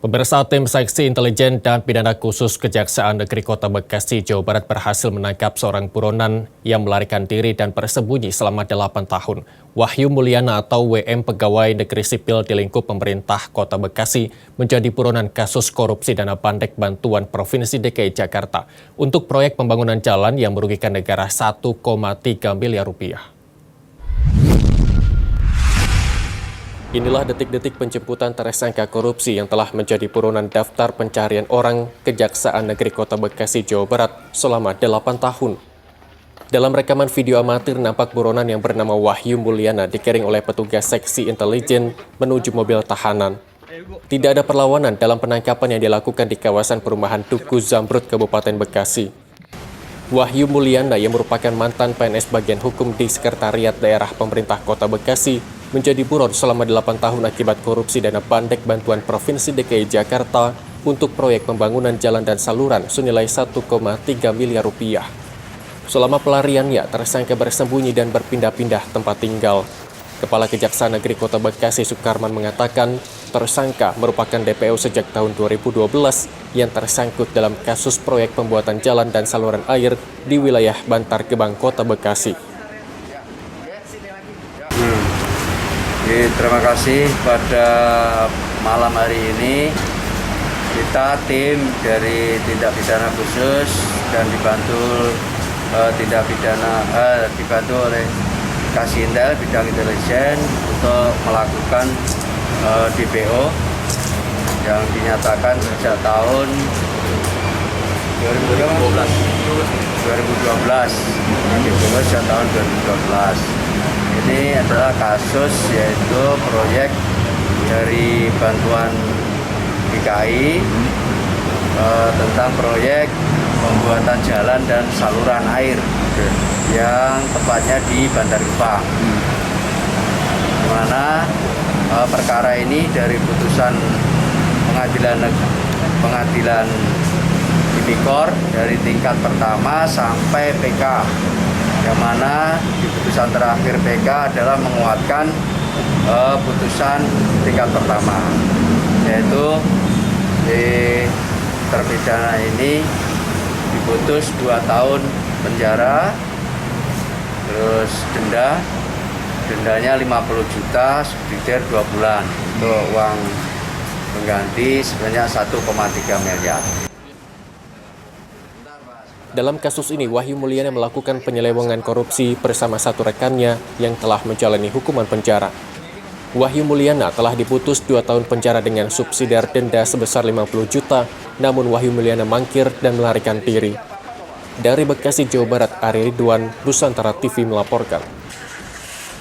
Pemirsa, tim Seksi Intelijen dan Pidana Khusus Kejaksaan Negeri Kota Bekasi, Jawa Barat berhasil menangkap seorang buronan yang melarikan diri dan bersembunyi selama 8 tahun. Wahyu Mulyana atau WM, pegawai negeri sipil di lingkup pemerintah Kota Bekasi, menjadi buronan kasus korupsi dana pandek bantuan Provinsi DKI Jakarta untuk proyek pembangunan jalan yang merugikan negara 1,3 miliar rupiah. Inilah detik-detik penjemputan tersangka korupsi yang telah menjadi buronan daftar pencarian orang Kejaksaan Negeri Kota Bekasi, Jawa Barat selama 8 tahun. Dalam rekaman video amatir, nampak buronan yang bernama Wahyu Mulyana dikiring oleh petugas Seksi Intelijen menuju mobil tahanan. Tidak ada perlawanan dalam penangkapan yang dilakukan di kawasan perumahan Duku Zamrud, Kabupaten Bekasi. Wahyu Mulyana yang merupakan mantan PNS bagian hukum di Sekretariat Daerah Pemerintah Kota Bekasi menjadi buron selama 8 tahun akibat korupsi dana pandek bantuan Provinsi DKI Jakarta untuk proyek pembangunan jalan dan saluran senilai 1,3 miliar rupiah. Selama pelariannya, tersangka bersembunyi dan berpindah-pindah tempat tinggal. Kepala Kejaksaan Negeri Kota Bekasi, Sukarman, mengatakan tersangka merupakan DPO sejak tahun 2012 yang tersangkut dalam kasus proyek pembuatan jalan dan saluran air di wilayah Bantar Gebang, Kota Bekasi. Terima kasih pada malam hari ini kita tim dari tindak pidana khusus dan dibantu oleh Kasintel bidang intelijen untuk melakukan DPO yang dinyatakan sejak tahun 2012 sejak tahun 2012. Ini adalah kasus yaitu proyek dari bantuan DKI tentang proyek pembuatan jalan dan saluran air yang tepatnya di Bantar Gebang. Di mana perkara ini dari putusan pengadilan tipikor dari tingkat pertama sampai PK, yang mana di putusan terakhir PK adalah menguatkan putusan tingkat pertama, yaitu di terpidana ini diputus 2 tahun penjara, terus dendanya 50 juta, subsidiar 2 bulan untuk uang pengganti sebanyak 1,3 miliar. Dalam kasus ini, Wahyu Mulyana melakukan penyelewengan korupsi bersama satu rekannya yang telah menjalani hukuman penjara. Wahyu Mulyana telah diputus 2 tahun penjara dengan subsidiar denda sebesar 50 juta, namun Wahyu Mulyana mangkir dan melarikan diri. Dari Bekasi, Jawa Barat, Ari Ridwan, Nusantara TV melaporkan.